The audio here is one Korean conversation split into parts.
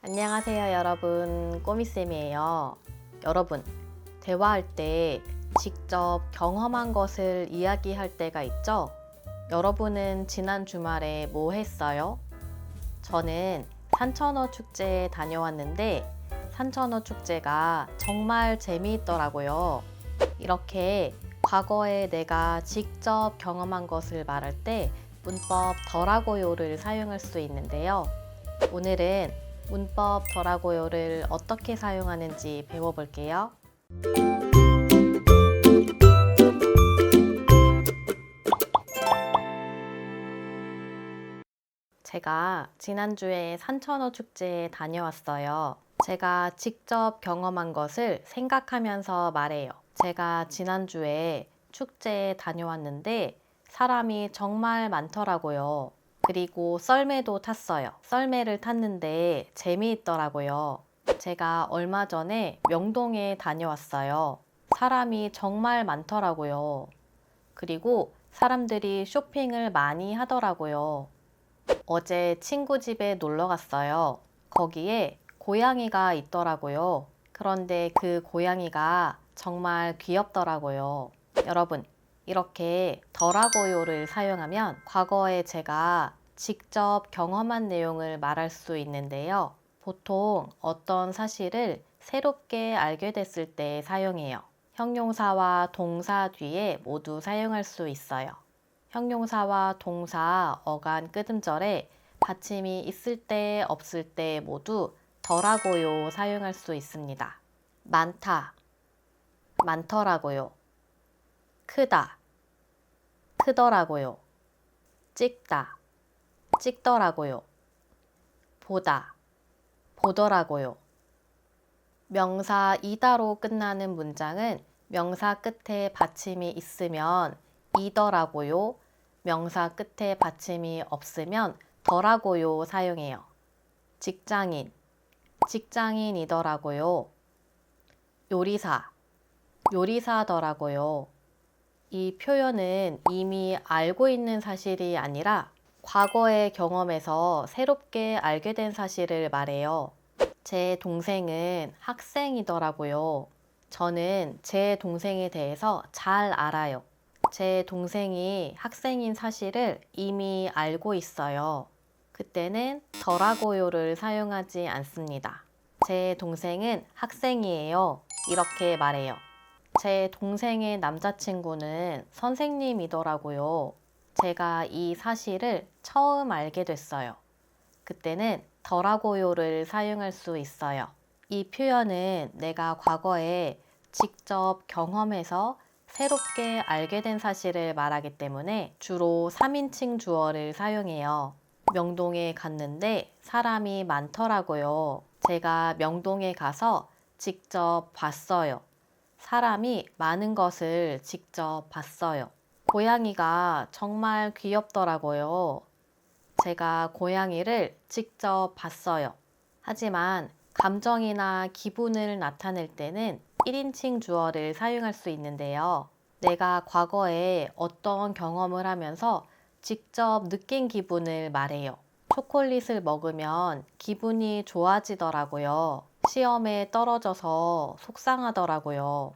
안녕하세요, 여러분. 꼬미쌤이에요. 여러분, 대화할 때 직접 경험한 것을 이야기할 때가 있죠? 여러분은 지난 주말에 뭐 했어요? 저는 산천어 축제에 다녀왔는데 산천어 축제가 정말 재미있더라고요. 이렇게 과거에 내가 직접 경험한 것을 말할 때 문법 더라고요를 사용할 수 있는데요. 오늘은 문법 더라고요를 어떻게 사용하는지 배워볼게요. 제가 지난주에 산천어 축제에 다녀왔어요. 제가 직접 경험한 것을 생각하면서 말해요. 제가 지난주에 축제에 다녀왔는데 사람이 정말 많더라고요. 그리고 썰매도 탔어요. 썰매를 탔는데 재미있더라고요. 제가 얼마 전에 명동에 다녀왔어요. 사람이 정말 많더라고요. 그리고 사람들이 쇼핑을 많이 하더라고요. 어제 친구 집에 놀러 갔어요. 거기에 고양이가 있더라고요. 그런데 그 고양이가 정말 귀엽더라고요. 여러분, 이렇게 더라고요를 사용하면 과거에 제가 직접 경험한 내용을 말할 수 있는데요. 보통 어떤 사실을 새롭게 알게 됐을 때 사용해요. 형용사와 동사 뒤에 모두 사용할 수 있어요. 형용사와 동사, 어간 끄듬절에 받침이 있을 때, 없을 때 모두 더라고요 사용할 수 있습니다. 많다, 많더라고요. 크다, 크더라고요. 찍다, 찍더라고요. 보다, 보더라고요. 명사 이다로 끝나는 문장은 명사 끝에 받침이 있으면 이더라고요. 명사 끝에 받침이 없으면 더라고요 사용해요. 직장인, 직장인이더라고요. 요리사, 요리사더라고요. 이 표현은 이미 알고 있는 사실이 아니라 과거의 경험에서 새롭게 알게 된 사실을 말해요. 제 동생은 학생이더라고요. 저는 제 동생에 대해서 잘 알아요. 제 동생이 학생인 사실을 이미 알고 있어요. 그때는 더라고요를 사용하지 않습니다. 제 동생은 학생이에요. 이렇게 말해요. 제 동생의 남자친구는 선생님이더라고요. 제가 이 사실을 처음 알게 됐어요. 그때는 더라고요를 사용할 수 있어요. 이 표현은 내가 과거에 직접 경험해서 새롭게 알게 된 사실을 말하기 때문에 주로 3인칭 주어를 사용해요. 명동에 갔는데 사람이 많더라고요. 제가 명동에 가서 직접 봤어요. 사람이 많은 것을 직접 봤어요. 고양이가 정말 귀엽더라고요. 제가 고양이를 직접 봤어요. 하지만 감정이나 기분을 나타낼 때는 1인칭 주어를 사용할 수 있는데요. 내가 과거에 어떤 경험을 하면서 직접 느낀 기분을 말해요. 초콜릿을 먹으면 기분이 좋아지더라고요. 시험에 떨어져서 속상하더라고요.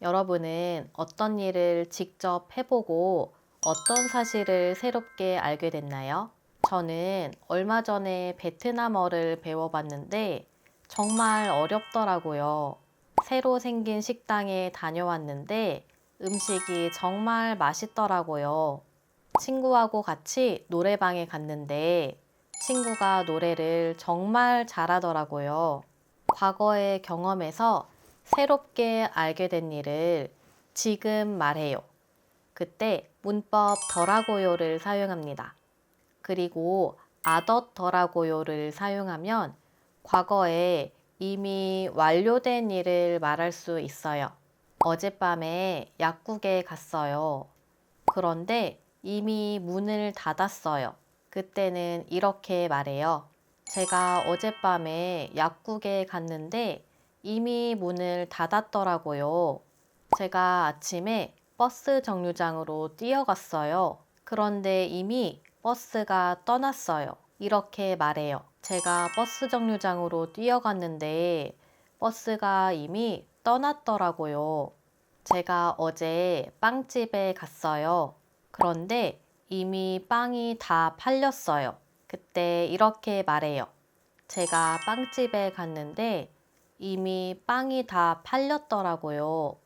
여러분은 어떤 일을 직접 해보고 어떤 사실을 새롭게 알게 됐나요? 저는 얼마 전에 베트남어를 배워봤는데 정말 어렵더라고요. 새로 생긴 식당에 다녀왔는데 음식이 정말 맛있더라고요. 친구하고 같이 노래방에 갔는데 친구가 노래를 정말 잘하더라고요. 과거의 경험에서 새롭게 알게 된 일을 지금 말해요. 그때 문법 더라고요를 사용합니다. 그리고 아덧더라고요를 사용하면 과거에 이미 완료된 일을 말할 수 있어요. 어젯밤에 약국에 갔어요. 그런데 이미 문을 닫았어요. 그때는 이렇게 말해요. 제가 어젯밤에 약국에 갔는데 이미 문을 닫았더라고요. 제가 아침에 버스 정류장으로 뛰어갔어요. 그런데 이미 버스가 떠났어요. 이렇게 말해요. 제가 버스 정류장으로 뛰어갔는데 버스가 이미 떠났더라고요. 제가 어제 빵집에 갔어요. 그런데 이미 빵이 다 팔렸어요. 그때 이렇게 말해요. 제가 빵집에 갔는데 이미 빵이 다 팔렸더라고요.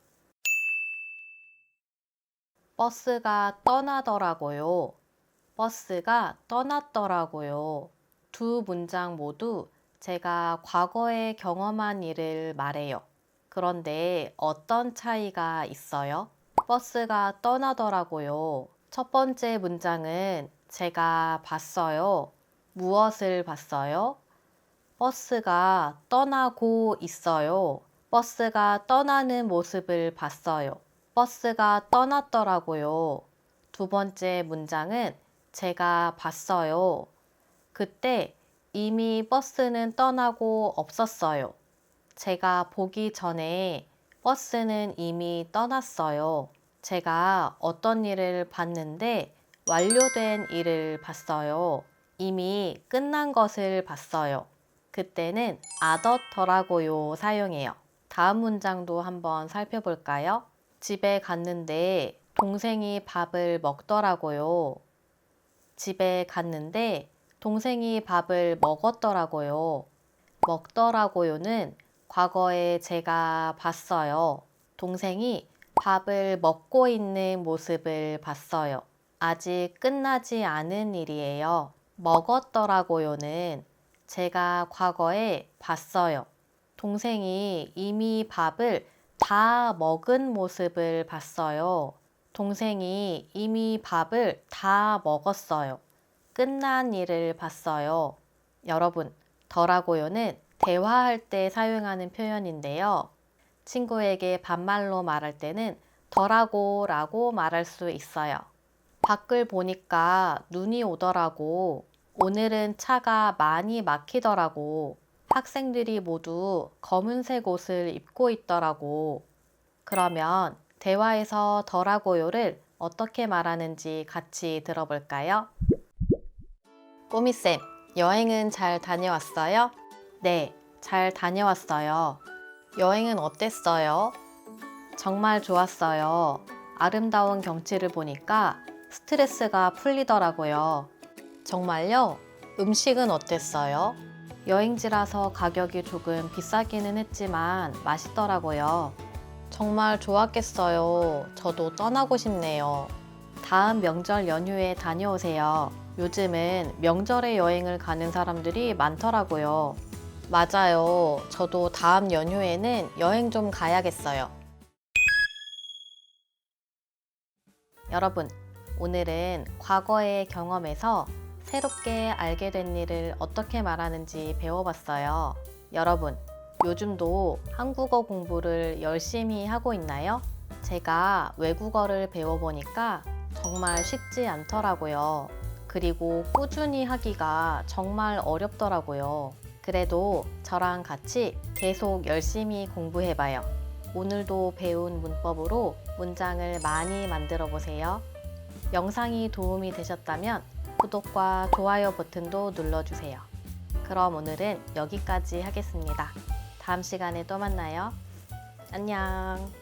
버스가 떠나더라고요. 버스가 떠났더라고요. 두 문장 모두 제가 과거에 경험한 일을 말해요. 그런데 어떤 차이가 있어요? 버스가 떠나더라고요. 첫 번째 문장은 제가 봤어요. 무엇을 봤어요? 버스가 떠나고 있어요. 버스가 떠나는 모습을 봤어요. 버스가 떠났더라고요. 두 번째 문장은 제가 봤어요. 그때 이미 버스는 떠나고 없었어요. 제가 보기 전에 버스는 이미 떠났어요. 제가 어떤 일을 봤는데 완료된 일을 봤어요. 이미 끝난 것을 봤어요. 그때는 아덧더라고요 사용해요. 다음 문장도 한번 살펴볼까요? 집에 갔는데 동생이 밥을 먹더라고요. 집에 갔는데 동생이 밥을 먹었더라고요. 먹더라고요는 과거에 제가 봤어요. 동생이 밥을 먹고 있는 모습을 봤어요. 아직 끝나지 않은 일이에요. 먹었더라고요는 제가 과거에 봤어요. 동생이 이미 밥을 다 먹은 모습을 봤어요. 동생이 이미 밥을 다 먹었어요. 끝난 일을 봤어요. 여러분, 더라고요는 대화할 때 사용하는 표현인데요. 친구에게 반말로 말할 때는 더라고 라고 말할 수 있어요. 밖을 보니까 눈이 오더라고. 오늘은 차가 많이 막히더라고. 학생들이 모두 검은색 옷을 입고 있더라고. 그러면 대화에서 더라고요를 어떻게 말하는지 같이 들어볼까요? 꼬미쌤, 여행은 잘 다녀왔어요? 네, 잘 다녀왔어요. 여행은 어땠어요? 정말 좋았어요. 아름다운 경치를 보니까 스트레스가 풀리더라고요. 정말요? 음식은 어땠어요? 여행지라서 가격이 조금 비싸기는 했지만 맛있더라고요. 정말 좋았겠어요. 저도 떠나고 싶네요. 다음 명절 연휴에 다녀오세요. 요즘은 명절에 여행을 가는 사람들이 많더라고요. 맞아요. 저도 다음 연휴에는 여행 좀 가야겠어요. 여러분, 오늘은 과거의 경험에서 새롭게 알게 된 일을 어떻게 말하는지 배워봤어요. 여러분, 요즘도 한국어 공부를 열심히 하고 있나요? 제가 외국어를 배워보니까 정말 쉽지 않더라고요. 그리고 꾸준히 하기가 정말 어렵더라고요. 그래도 저랑 같이 계속 열심히 공부해봐요. 오늘도 배운 문법으로 문장을 많이 만들어 보세요. 영상이 도움이 되셨다면 구독과 좋아요 버튼도 눌러주세요. 그럼 오늘은 여기까지 하겠습니다. 다음 시간에 또 만나요. 안녕.